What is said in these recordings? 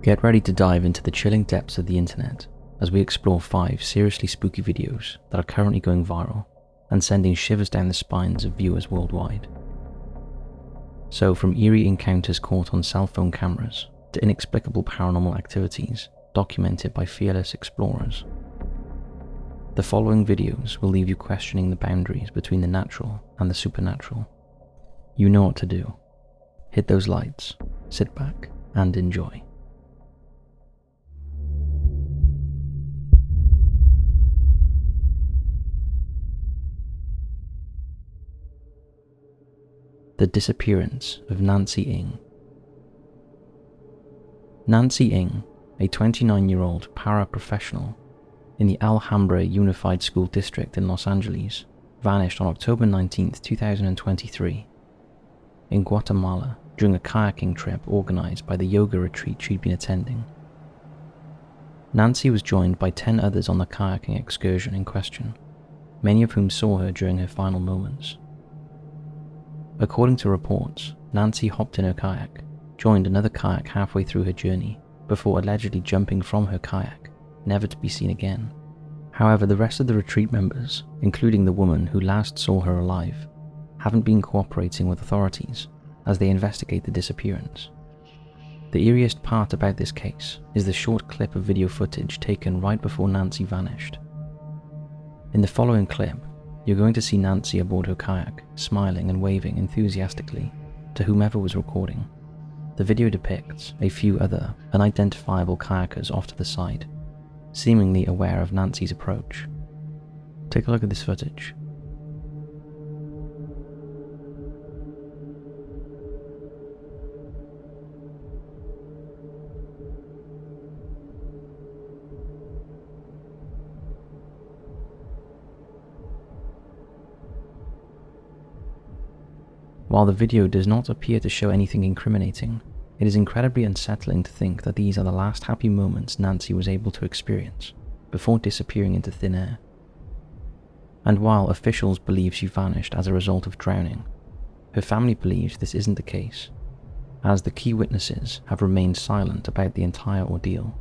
Get ready to dive into the chilling depths of the internet as we explore 5 seriously spooky videos that are currently going viral and sending shivers down the spines of viewers worldwide. So from eerie encounters caught on cell phone cameras to inexplicable paranormal activities documented by fearless explorers, the following videos will leave you questioning the boundaries between the natural and the supernatural. You know what to do. Hit those lights, sit back, and enjoy. The Disappearance of Nancy Ng. Nancy Ng, a 29-year-old para-professional in the Alhambra Unified School District in Los Angeles, vanished on October 19, 2023, in Guatemala during a kayaking trip organized by the yoga retreat she'd been attending. Nancy was joined by 10 others on the kayaking excursion in question, many of whom saw her during her final moments. According to reports, Nancy hopped in her kayak, joined another kayak halfway through her journey, before allegedly jumping from her kayak, never to be seen again. However, the rest of the retreat members, including the woman who last saw her alive, haven't been cooperating with authorities as they investigate the disappearance. The eeriest part about this case is the short clip of video footage taken right before Nancy vanished. In the following clip, you're going to see Nancy aboard her kayak, smiling and waving enthusiastically to whomever was recording. The video depicts a few other unidentifiable kayakers off to the side, seemingly aware of Nancy's approach. Take a look at this footage. While the video does not appear to show anything incriminating, it is incredibly unsettling to think that these are the last happy moments Nancy was able to experience before disappearing into thin air. And while officials believe she vanished as a result of drowning, her family believes this isn't the case, as the key witnesses have remained silent about the entire ordeal.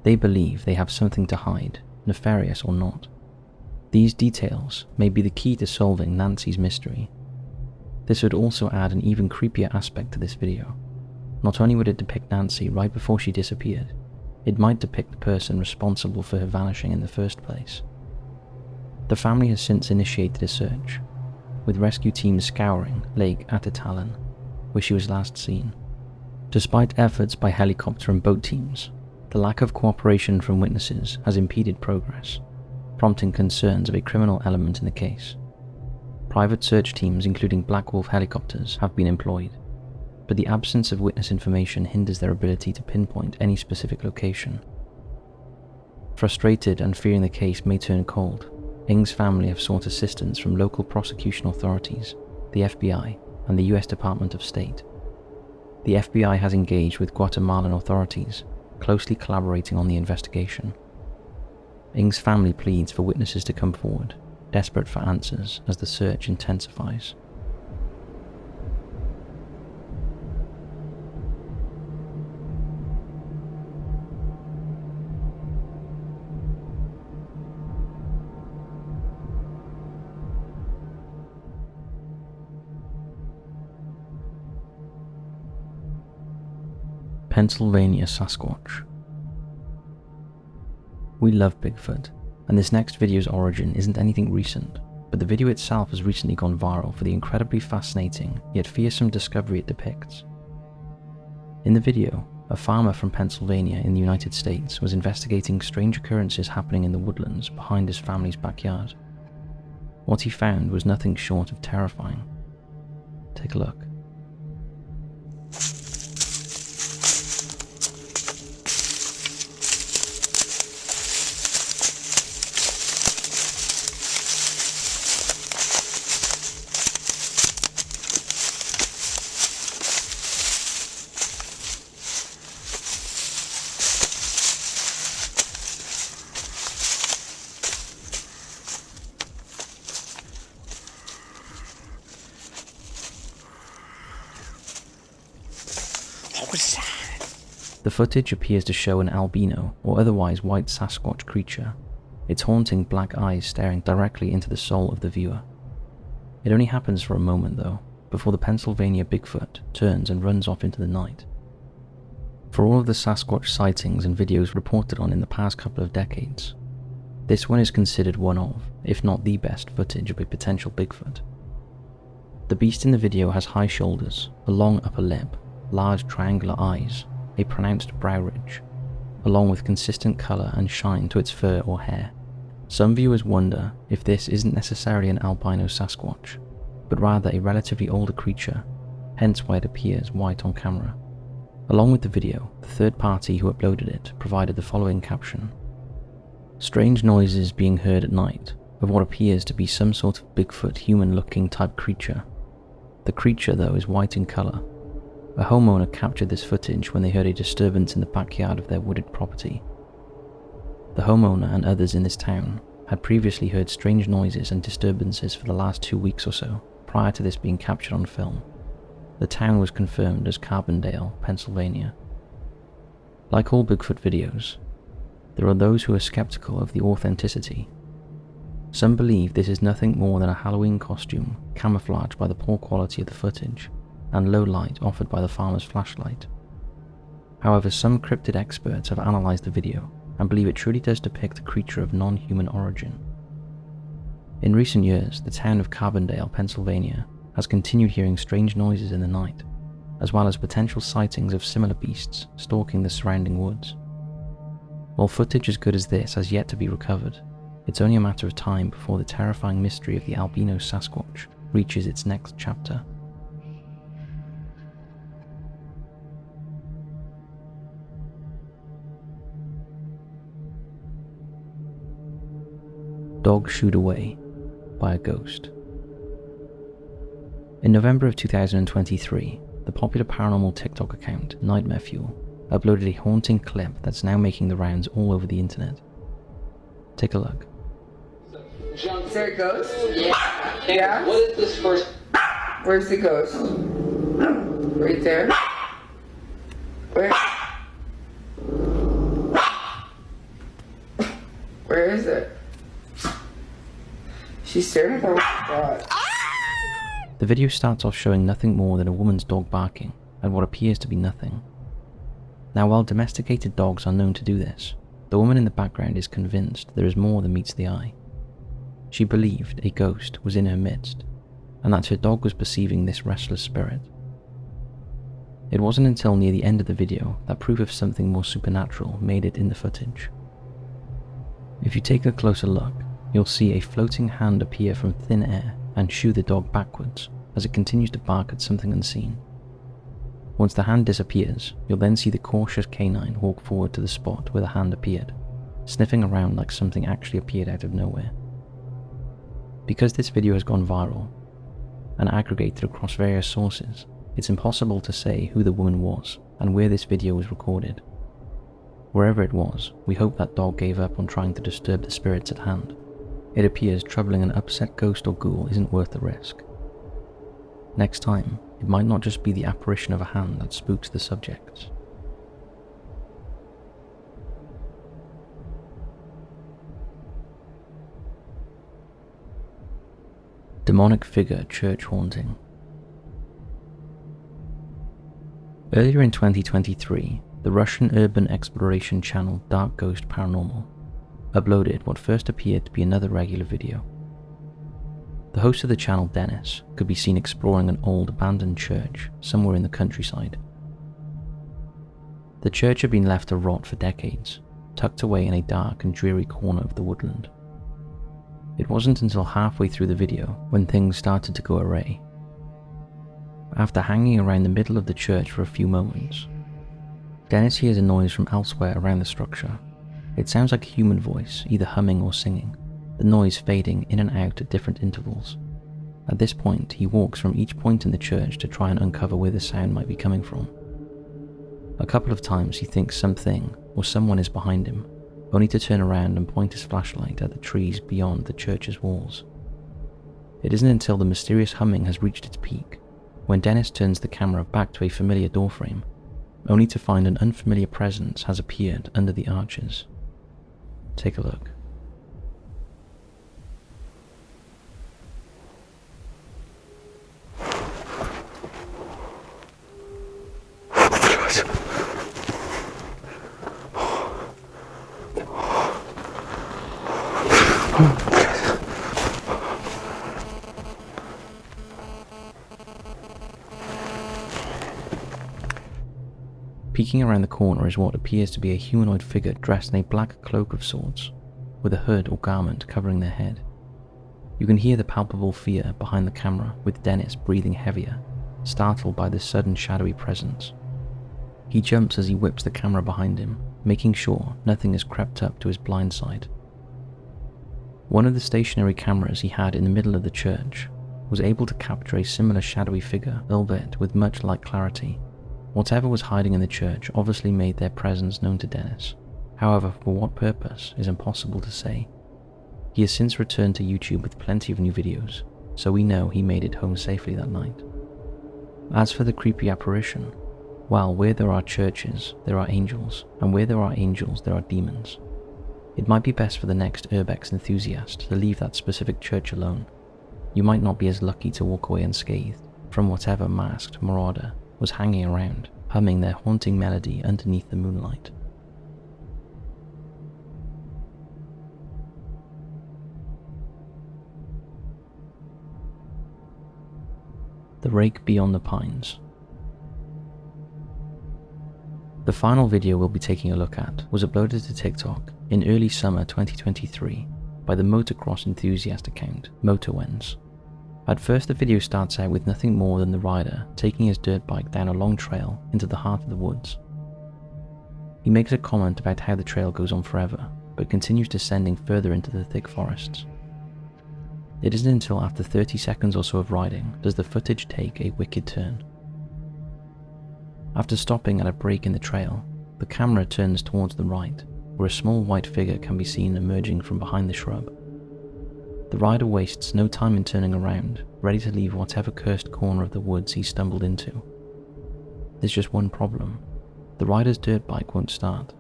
They believe they have something to hide, nefarious or not. These details may be the key to solving Nancy's mystery. This would also add an even creepier aspect to this video. Not only would it depict Nancy right before she disappeared, it might depict the person responsible for her vanishing in the first place. The family has since initiated a search, with rescue teams scouring Lake Atitlan, where she was last seen. Despite efforts by helicopter and boat teams, the lack of cooperation from witnesses has impeded progress, prompting concerns of a criminal element in the case. Private search teams, including Black Wolf helicopters, have been employed, but the absence of witness information hinders their ability to pinpoint any specific location. Frustrated and fearing the case may turn cold, Ng's family have sought assistance from local prosecution authorities, the FBI, and the US Department of State. The FBI has engaged with Guatemalan authorities, closely collaborating on the investigation. Ng's family pleads for witnesses to come forward, desperate for answers as the search intensifies. Pennsylvania Sasquatch. We love Bigfoot, and this next video's origin isn't anything recent, but the video itself has recently gone viral for the incredibly fascinating yet fearsome discovery it depicts. In the video, a farmer from Pennsylvania in the United States was investigating strange occurrences happening in the woodlands behind his family's backyard. What he found was nothing short of terrifying. Take a look. What was that? The footage appears to show an albino or otherwise white Sasquatch creature, its haunting black eyes staring directly into the soul of the viewer. It only happens for a moment though, before the Pennsylvania Bigfoot turns and runs off into the night. For all of the Sasquatch sightings and videos reported on in the past couple of decades, this one is considered one of, if not the best footage of a potential Bigfoot. The beast in the video has high shoulders, a long upper lip, large triangular eyes, a pronounced brow ridge, along with consistent colour and shine to its fur or hair. Some viewers wonder if this isn't necessarily an albino Sasquatch, but rather a relatively older creature, hence why it appears white on camera. Along with the video, the third party who uploaded it provided the following caption: "Strange noises being heard at night of what appears to be some sort of Bigfoot human-looking type creature. The creature, though, is white in colour. A homeowner captured this footage when they heard a disturbance in the backyard of their wooded property. The homeowner and others in this town had previously heard strange noises and disturbances for the last 2 weeks or so, prior to this being captured on film. The town was confirmed as Carbondale, Pennsylvania." Like all Bigfoot videos, there are those who are skeptical of the authenticity. Some believe this is nothing more than a Halloween costume camouflaged by the poor quality of the footage and low light offered by the farmer's flashlight. However, some cryptid experts have analysed the video and believe it truly does depict a creature of non-human origin. In recent years, the town of Carbondale, Pennsylvania, has continued hearing strange noises in the night, as well as potential sightings of similar beasts stalking the surrounding woods. While footage as good as this has yet to be recovered, it's only a matter of time before the terrifying mystery of the albino Sasquatch reaches its next chapter. Dog Shooed Away by a Ghost. In November of 2023, the popular paranormal TikTok account Nightmare Fuel uploaded a haunting clip that's now making the rounds all over the internet. Take a look. Is there a ghost? Yeah. Yeah? What is this first? Where's the ghost? Right there? Where? Where is it? She's staring at the God. The video starts off showing nothing more than a woman's dog barking at what appears to be nothing. Now, while domesticated dogs are known to do this, the woman in the background is convinced there is more than meets the eye. She believed a ghost was in her midst, and that her dog was perceiving this restless spirit. It wasn't until near the end of the video that proof of something more supernatural made it in the footage. If you take a closer look, you'll see a floating hand appear from thin air and shoo the dog backwards as it continues to bark at something unseen. Once the hand disappears, you'll then see the cautious canine walk forward to the spot where the hand appeared, sniffing around like something actually appeared out of nowhere. Because this video has gone viral and aggregated across various sources, it's impossible to say who the woman was and where this video was recorded. Wherever it was, we hope that dog gave up on trying to disturb the spirits at hand. It appears troubling an upset ghost or ghoul isn't worth the risk. Next time, it might not just be the apparition of a hand that spooks the subjects. Demonic figure church haunting. Earlier in 2023, the Russian urban exploration channel Dark Ghost Paranormal uploaded what first appeared to be another regular video. The host of the channel, Dennis, could be seen exploring an old abandoned church somewhere in the countryside. The church had been left to rot for decades, tucked away in a dark and dreary corner of the woodland. It wasn't until halfway through the video when things started to go awry. After hanging around the middle of the church for a few moments, Dennis hears a noise from elsewhere around the structure. It sounds like a human voice, either humming or singing, the noise fading in and out at different intervals. At this point, he walks from each point in the church to try and uncover where the sound might be coming from. A couple of times he thinks something or someone is behind him, only to turn around and point his flashlight at the trees beyond the church's walls. It isn't until the mysterious humming has reached its peak, when Dennis turns the camera back to a familiar doorframe, only to find an unfamiliar presence has appeared under the arches. Take a look. Peeking around the corner is what appears to be a humanoid figure dressed in a black cloak of sorts, with a hood or garment covering their head. You can hear the palpable fear behind the camera, with Dennis breathing heavier, startled by this sudden shadowy presence. He jumps as he whips the camera behind him, making sure nothing has crept up to his blind side. One of the stationary cameras he had in the middle of the church was able to capture a similar shadowy figure, albeit with much light clarity. Whatever was hiding in the church obviously made their presence known to Dennis. However, for what purpose is impossible to say. He has since returned to YouTube with plenty of new videos, so we know he made it home safely that night. As for the creepy apparition, well, where there are churches, there are angels, and where there are angels, there are demons. It might be best for the next urbex enthusiast to leave that specific church alone. You might not be as lucky to walk away unscathed from whatever masked marauder was hanging around, humming their haunting melody underneath the moonlight. The Rake Beyond the Pines. The final video we'll be taking a look at was uploaded to TikTok in early summer 2023 by the motocross enthusiast account Motorwens. At first, the video starts out with nothing more than the rider taking his dirt bike down a long trail into the heart of the woods. He makes a comment about how the trail goes on forever, but continues descending further into the thick forests. It isn't until after 30 seconds or so of riding does the footage take a wicked turn. After stopping at a break in the trail, the camera turns towards the right, where a small white figure can be seen emerging from behind the shrub. The rider wastes no time in turning around, ready to leave whatever cursed corner of the woods he stumbled into. There's just one problem. The rider's dirt bike won't start.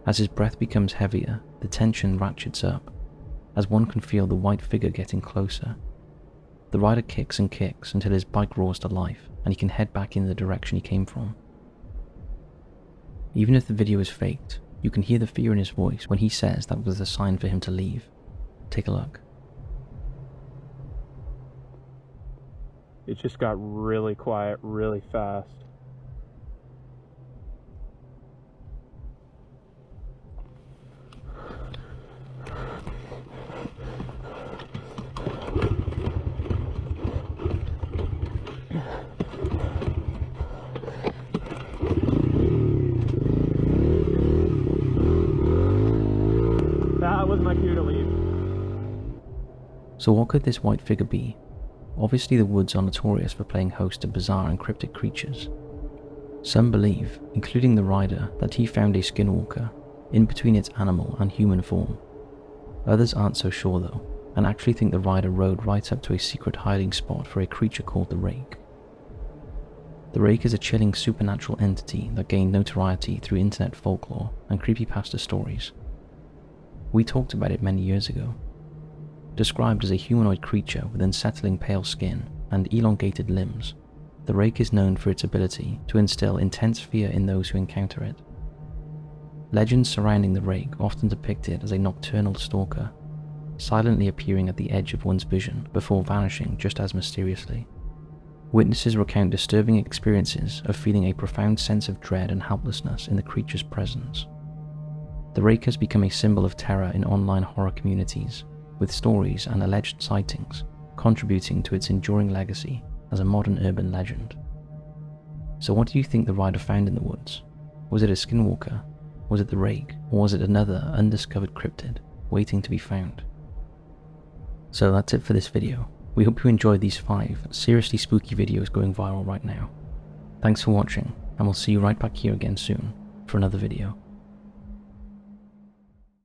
As his breath becomes heavier, the tension ratchets up, as one can feel the white figure getting closer. The rider kicks and kicks until his bike roars to life, and he can head back in the direction he came from. Even if the video is faked, you can hear the fear in his voice when he says that was a sign for him to leave. Take a look. It just got really quiet really fast. That was my cue to leave. So what could this white figure be? Obviously the woods are notorious for playing host to bizarre and cryptic creatures. Some believe, including the rider, that he found a skinwalker in between its animal and human form. Others aren't so sure though, and actually think the rider rode right up to a secret hiding spot for a creature called the Rake. The Rake is a chilling supernatural entity that gained notoriety through internet folklore and creepypasta stories. We talked about it many years ago. Described as a humanoid creature with unsettling pale skin and elongated limbs, the Rake is known for its ability to instill intense fear in those who encounter it. Legends surrounding the Rake often depict it as a nocturnal stalker, silently appearing at the edge of one's vision before vanishing just as mysteriously. Witnesses recount disturbing experiences of feeling a profound sense of dread and helplessness in the creature's presence. The Rake has become a symbol of terror in online horror communities, with stories and alleged sightings contributing to its enduring legacy as a modern urban legend. So what do you think the rider found in the woods? Was it a skinwalker? Was it the Rake? Or was it another undiscovered cryptid waiting to be found? So that's it for this video. We hope you enjoyed these 5 seriously spooky videos going viral right now. Thanks for watching, and we'll see you right back here again soon for another video.